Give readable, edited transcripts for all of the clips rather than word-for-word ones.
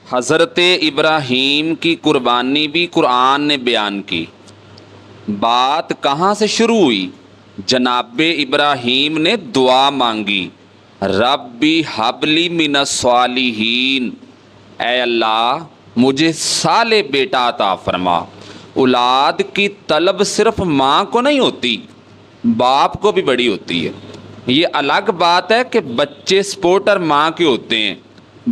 حضرت ابراہیم کی قربانی بھی قرآن نے بیان کی۔ بات کہاں سے شروع ہوئی؟ جناب ابراہیم نے دعا مانگی، ربی حبلی من الصالحین، اے اللہ مجھے صالح بیٹا عطا فرما۔ اولاد کی طلب صرف ماں کو نہیں ہوتی، باپ کو بھی بڑی ہوتی ہے۔ یہ الگ بات ہے کہ بچے سپورٹر ماں کے ہوتے ہیں،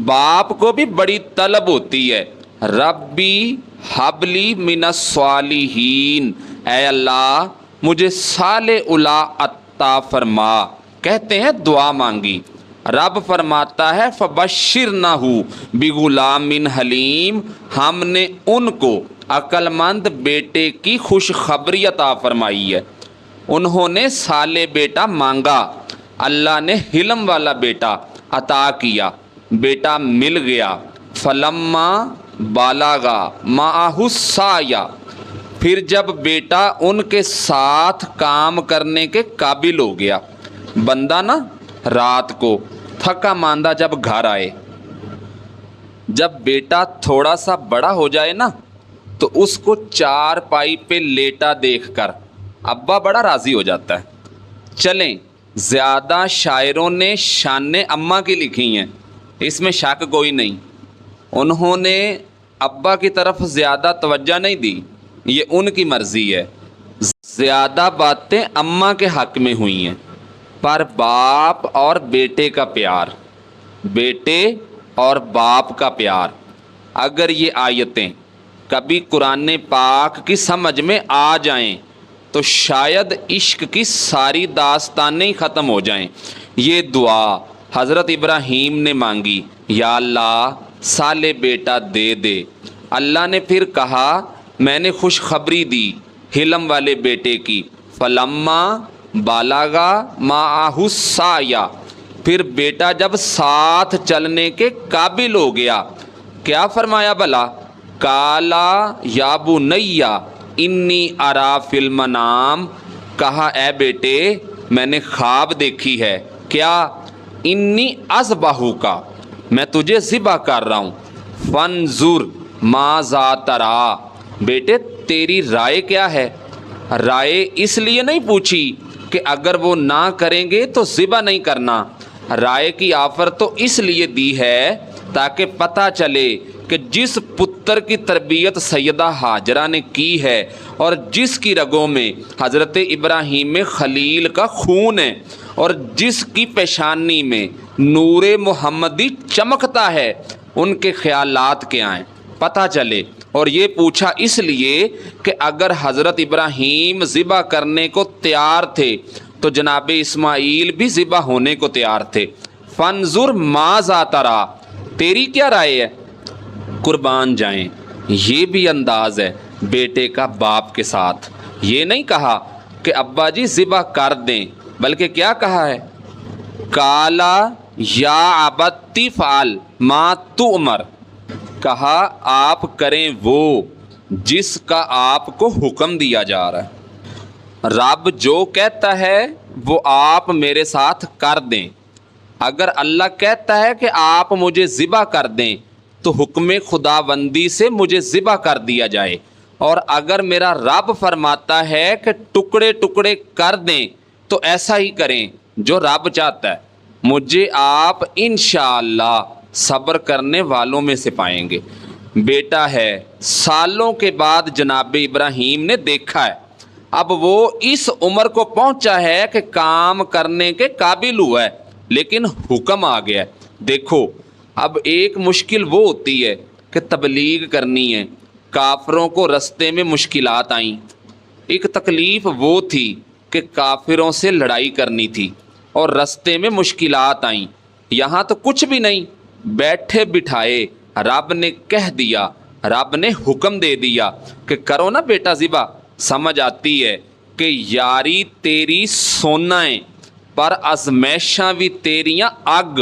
باپ کو بھی بڑی طلب ہوتی ہے، ربی حبلی من الصالحین، اے اللہ مجھے صالح اولاد عطا فرما۔ کہتے ہیں دعا مانگی، رب فرماتا ہے فبشرنہ بغلام حلیم، ہم نے ان کو عقل مند بیٹے کی خوشخبری عطا فرمائی ہے۔ انہوں نے صالح بیٹا مانگا، اللہ نے حلم والا بیٹا عطا کیا، بیٹا مل گیا۔ فلما بالغا معہ السعی، پھر جب بیٹا ان کے ساتھ کام کرنے کے قابل ہو گیا۔ بندہ نا رات کو تھکا ماندہ جب گھر آئے، جب بیٹا تھوڑا سا بڑا ہو جائے نا تو اس کو چار پائی پہ لیٹا دیکھ کر ابا بڑا راضی ہو جاتا ہے۔ چلیں، زیادہ شاعروں نے شان اماں کی لکھی ہیں، اس میں شک کوئی نہیں، انہوں نے ابا کی طرف زیادہ توجہ نہیں دی، یہ ان کی مرضی ہے۔ زیادہ باتیں اماں کے حق میں ہوئی ہیں، پر باپ اور بیٹے کا پیار، بیٹے اور باپ کا پیار، اگر یہ آیتیں کبھی قرآن پاک کی سمجھ میں آ جائیں تو شاید عشق کی ساری داستانیں ختم ہو جائیں۔ یہ دعا حضرت ابراہیم نے مانگی، یا اللہ صالح بیٹا دے دے۔ اللہ نے پھر کہا میں نے خوشخبری دی حلم والے بیٹے کی، فلما بالغا معہ السعی، پھر بیٹا جب ساتھ چلنے کے قابل ہو گیا، کیا فرمایا بھلا؟ کالا یا بنی انی ارا فی المنام، کہا اے بیٹے میں نے خواب دیکھی ہے، کیا؟ انی اذبحک، میں تجھے ذبح کر رہا ہوں، فانظر ماذا تری، بیٹے تیری رائے کیا ہے؟ رائے اس لیے نہیں پوچھی کہ اگر وہ نہ کریں گے تو ذبح نہیں کرنا، رائے کی آفر تو اس لیے دی ہے تاکہ پتہ چلے کہ جس پتر کی تربیت سیدہ ہاجرہ نے کی ہے اور جس کی رگوں میں حضرت ابراہیم خلیل کا خون ہے اور جس کی پیشانی میں نور محمدی چمکتا ہے، ان کے خیالات کیا ہیں پتہ چلے۔ اور یہ پوچھا اس لیے کہ اگر حضرت ابراہیم ذبح کرنے کو تیار تھے تو جناب اسماعیل بھی ذبح ہونے کو تیار تھے۔ فانظر ماذا تری، تیری کیا رائے ہے؟ قربان جائیں، یہ بھی انداز ہے بیٹے کا باپ کے ساتھ۔ یہ نہیں کہا کہ ابا جی ذبح کر دیں، بلکہ کیا کہا ہے؟ کالا یا ابتی فعل ما تؤمر، کہا آپ کریں وہ جس کا آپ کو حکم دیا جا رہا ہے، رب جو کہتا ہے وہ آپ میرے ساتھ کر دیں۔ اگر اللہ کہتا ہے کہ آپ مجھے ذبح کر دیں تو حکم خداوندی سے مجھے ذبح کر دیا جائے، اور اگر میرا رب فرماتا ہے کہ ٹکڑے ٹکڑے کر دیں تو ایسا ہی کریں جو رب چاہتا ہے۔ مجھے آپ انشاءاللہ صبر کرنے والوں میں سے پائیں گے۔ بیٹا ہے، سالوں کے بعد جناب ابراہیم نے دیکھا ہے، اب وہ اس عمر کو پہنچا ہے کہ کام کرنے کے قابل ہوا ہے، لیکن حکم آ گیا ہے۔ دیکھو اب ایک مشکل وہ ہوتی ہے کہ تبلیغ کرنی ہے، کافروں کو رستے میں مشکلات آئیں، ایک تکلیف وہ تھی کہ کافروں سے لڑائی کرنی تھی اور رستے میں مشکلات آئیں، یہاں تو کچھ بھی نہیں، بیٹھے بٹھائے رب نے کہہ دیا، رب نے حکم دے دیا کہ کرو نا بیٹا ذبح۔ سمجھ آتی ہے کہ یاری تیری سونا ہے پر ازمیشاں بھی تیریاں اگ،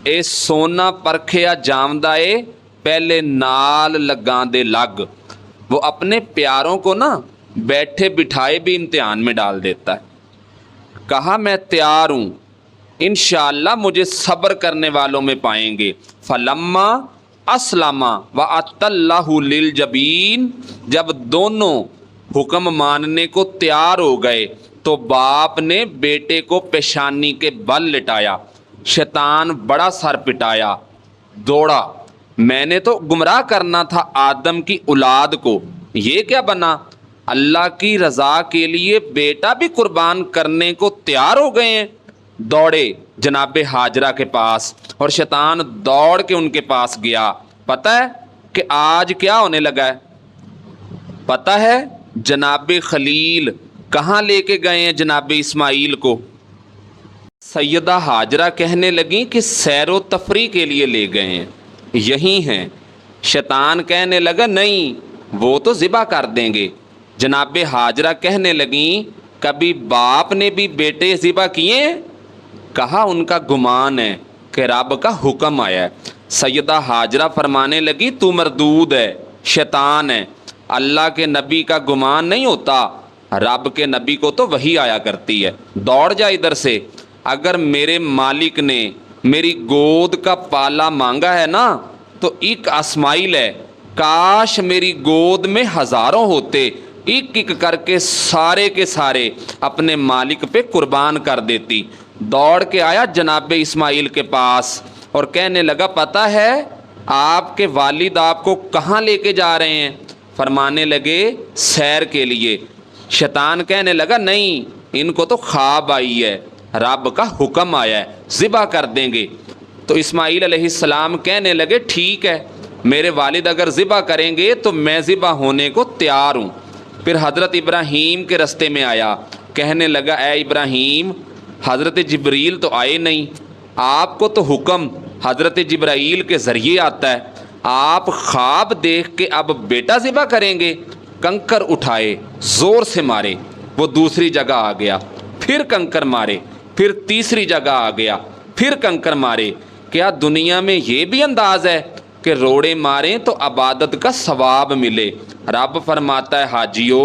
اے سونا پرکھیا جامدا اے پہلے نال لگاں دے لگ۔ وہ اپنے پیاروں کو نا بیٹھے بٹھائے بھی امتحان میں ڈال دیتا ہے۔ کہا میں تیار ہوں، انشاءاللہ مجھے صبر کرنے والوں میں پائیں گے۔ فلما اسلما وَأَتَّ اللَّهُ لِلْجَبِينَ، جب دونوں حکم ماننے کو تیار ہو گئے تو باپ نے بیٹے کو پیشانی کے بل لٹایا، شیطان بڑا سر پٹایا، دوڑا، میں نے تو گمراہ کرنا تھا آدم کی اولاد کو، یہ کیا بنا؟ اللہ کی رضا کے لیے بیٹا بھی قربان کرنے کو تیار ہو گئے ہیں۔ دوڑے جناب ہاجرہ کے پاس اور شیطان دوڑ کے ان کے پاس گیا۔ پتہ ہے کہ آج کیا ہونے لگا ہے؟ پتہ ہے جناب خلیل کہاں لے کے گئے ہیں جناب اسماعیل کو؟ سیدہ ہاجرہ کہنے لگیں کہ سیر و تفریح کے لیے لے گئے ہیں، یہی ہیں۔ شیطان کہنے لگا نہیں، وہ تو ذبح کر دیں گے۔ جناب ہاجرہ کہنے لگیں کبھی باپ نے بھی بیٹے ذبح کیے ہیں؟ کہا ان کا گمان ہے کہ رب کا حکم آیا ہے۔ سیدہ ہاجرہ فرمانے لگی تو مردود ہے، شیطان ہے، اللہ کے نبی کا گمان نہیں ہوتا، رب کے نبی کو تو وحی آیا کرتی ہے، دوڑ جا ادھر سے۔ اگر میرے مالک نے میری گود کا پالا مانگا ہے نا تو ایک اسماعیل ہے، کاش میری گود میں ہزاروں ہوتے، ایک ایک کر کے سارے کے سارے اپنے مالک پہ قربان کر دیتی۔ دوڑ کے آیا جناب اسماعیل کے پاس اور کہنے لگا پتہ ہے آپ کے والد آپ کو کہاں لے کے جا رہے ہیں؟ فرمانے لگے سیر کے لیے۔ شیطان کہنے لگا نہیں، ان کو تو خواب آئی ہے، رب کا حکم آیا ہے، ذبح کر دیں گے۔ تو اسماعیل علیہ السلام کہنے لگے ٹھیک ہے، میرے والد اگر ذبح کریں گے تو میں ذبح ہونے کو تیار ہوں۔ پھر حضرت ابراہیم کے رستے میں آیا، کہنے لگا اے ابراہیم، حضرت جبریل تو آئے نہیں، آپ کو تو حکم حضرت جبرائیل کے ذریعے آتا ہے، آپ خواب دیکھ کے اب بیٹا ذبح کریں گے؟ کنکر اٹھائے، زور سے مارے، وہ دوسری جگہ آ گیا، پھر کنکر مارے، پھر تیسری جگہ آ گیا، پھر کنکر مارے۔ کیا دنیا میں یہ بھی انداز ہے کہ روڑے ماریں تو عبادت کا ثواب ملے؟ رب فرماتا ہے حاجیو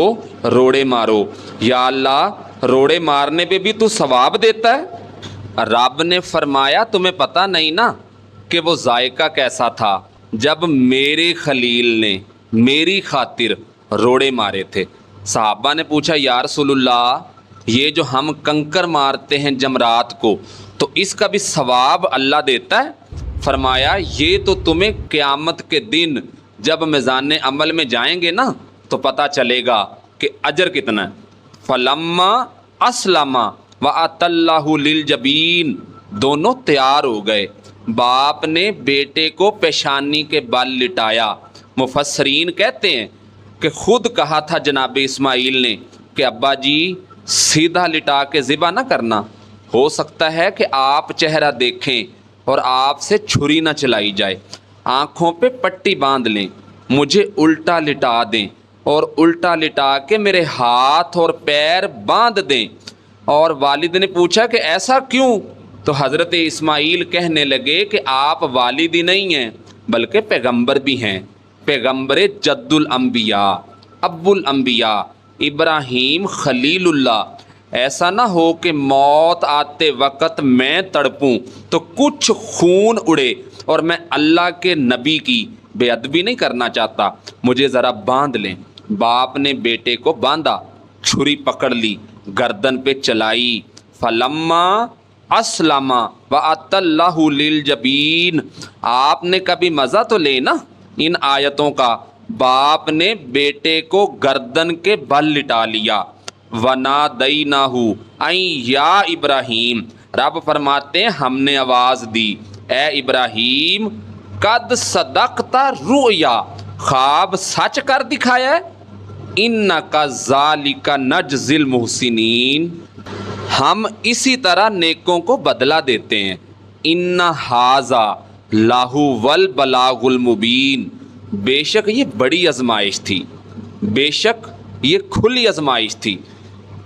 روڑے مارو، یا اللہ روڑے مارنے پہ بھی تو ثواب دیتا ہے؟ رب نے فرمایا تمہیں پتہ نہیں نا کہ وہ ذائقہ کیسا تھا جب میرے خلیل نے میری خاطر روڑے مارے تھے۔ صحابہ نے پوچھا یا رسول اللہ یہ جو ہم کنکر مارتے ہیں جمرات کو تو اس کا بھی ثواب اللہ دیتا ہے؟ فرمایا یہ تو تمہیں قیامت کے دن جب میزان عمل میں جائیں گے نا تو پتہ چلے گا کہ اجر کتنا ہے۔ فلما اسلما وَأَتَّ اللَّهُ لِلْجَبِينَ، دونوں تیار ہو گئے، باپ نے بیٹے کو پیشانی کے بل لٹایا۔ مفسرین کہتے ہیں کہ خود کہا تھا جناب اسماعیل نے کہ ابا جی سیدھا لٹا کے ذبح نہ کرنا، ہو سکتا ہے کہ آپ چہرہ دیکھیں اور آپ سے چھری نہ چلائی جائے، آنکھوں پہ پٹی باندھ لیں، مجھے الٹا لٹا دیں اور الٹا لٹا کے میرے ہاتھ اور پیر باندھ دیں۔ اور والد نے پوچھا کہ ایسا کیوں؟ تو حضرت اسماعیل کہنے لگے کہ آپ والد ہی نہیں ہیں بلکہ پیغمبر بھی ہیں، پیغمبر جد الانبیاء، ابو الانبیاء، ابراہیم خلیل اللہ۔ ایسا نہ ہو کہ موت آتے وقت میں تڑپوں تو کچھ خون اڑے، اور میں اللہ کے نبی کی بے ادبی نہیں کرنا چاہتا، مجھے ذرا باندھ لیں۔ باپ نے بیٹے کو باندھا، چھری پکڑ لی، گردن پہ چلائی۔ فلما اسلما وَأَتَّ اللَّهُ لِلْجَبِينَ، آپ نے کبھی مزہ تو لینا ان آیتوں کا۔ باپ نے بیٹے کو گردن کے بل لٹا لیا۔ وَنَادَيْنَاهُ أَن يَا ابراہیم، رب فرماتے ہیں ہم نے آواز دی اے ابراہیم، قد صدقت رؤیا، خواب سچ کر دکھایا ہے۔ اِنَّكَ ذَلِكَ نَجْزِي الْمُحْسِنِينَ، ہم اسی طرح نیکوں کو بدلہ دیتے ہیں۔ اِنَّ هَذَا لَهُوَ الْبَلَاغُ الْمُبِينُ، بے شک یہ بڑی آزمائش تھی، بے شک یہ کھلی آزمائش تھی۔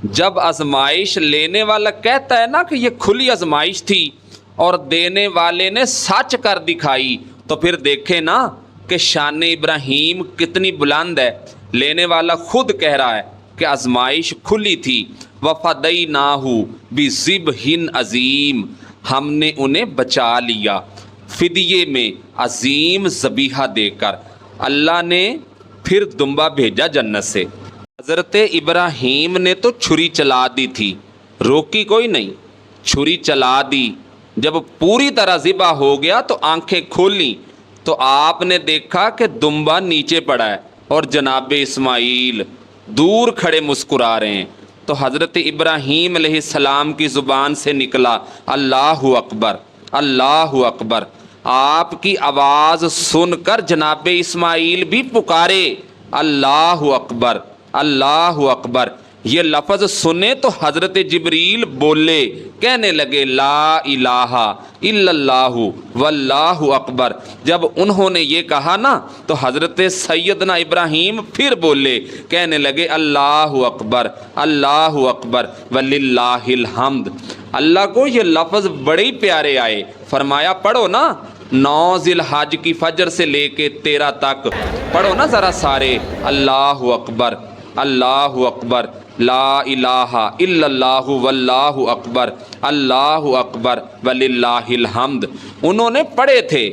جب آزمائش لینے والا کہتا ہے نا کہ یہ کھلی آزمائش تھی اور دینے والے نے سچ کر دکھائی تو پھر دیکھیں نا کہ شان ابراہیم کتنی بلند ہے۔ لینے والا خود کہہ رہا ہے کہ آزمائش کھلی تھی۔ وَفَدَيْنَاهُ بِذِبْحٍ عَظِيمٍ، ہم نے انہیں بچا لیا۔ فدیے میں عظیم ذبیحہ دے کر اللہ نے پھر دمبا بھیجا جنت سے۔ حضرت ابراہیم نے تو چھری چلا دی تھی، روکی کوئی نہیں، چھری چلا دی۔ جب پوری طرح ذبح ہو گیا تو آنکھیں کھولیں تو آپ نے دیکھا کہ دمبا نیچے پڑا ہے اور جناب اسماعیل دور کھڑے مسکرا رہے ہیں۔ تو حضرت ابراہیم علیہ السلام کی زبان سے نکلا اللہ اکبر، اللہ اکبر۔ آپ کی آواز سن کر جناب اسماعیل بھی پکارے اللہ اکبر، اللہ اکبر۔ یہ لفظ سنے تو حضرت جبریل بولے، کہنے لگے لا الہ الا اللہ واللہ اکبر۔ جب انہوں نے یہ کہا نا تو حضرت سیدنا ابراہیم پھر بولے، کہنے لگے اللہ اکبر، اللہ اکبر وللہ الحمد۔ اللہ کو یہ لفظ بڑے ہی پیارے آئے، فرمایا پڑھو نا 9 ذی الحج کی فجر سے لے کے 13 تک پڑھو نا ذرا سارے، اللہ اکبر، اللہ اکبر، لا الہ الا اللہ واللہ اکبر، اللہ اکبر وللہ الحمد۔ انہوں نے پڑھے تھے،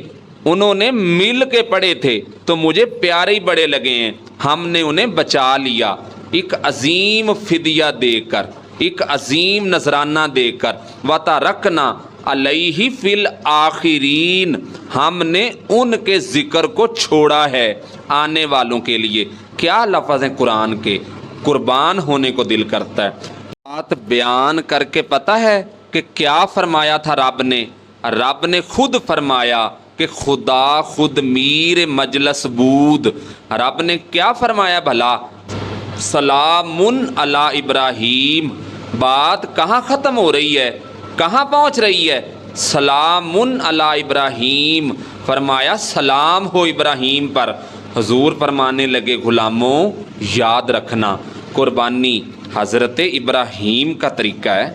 انہوں نے مل کے پڑھے تھے تو مجھے پیارے ہی بڑے لگے ہیں۔ ہم نے انہیں بچا لیا ایک عظیم فدیہ دے کر، ایک عظیم نذرانہ دے کر۔ وَتَرَكْنَا عَلَيْهِ فِي الْآخِرِينَ، ہم نے ان کے ذکر کو چھوڑا ہے آنے والوں کے لیے۔ کیا لفظ ہیں قرآن کے، قربان ہونے کو دل کرتا ہے۔ بات بیان کر کے پتہ ہے کہ کیا فرمایا تھا رب نے؟ رب نے خود فرمایا کہ خدا خود میر مجلس بود۔ رب نے کیا فرمایا بھلا؟ سلام علی ابراہیم۔ بات کہاں ختم ہو رہی ہے، کہاں پہنچ رہی ہے؟ سلام علی ابراہیم، فرمایا سلام ہو ابراہیم پر۔ حضور فرمانے لگے غلاموں یاد رکھنا قربانی حضرت ابراہیم کا طریقہ ہے،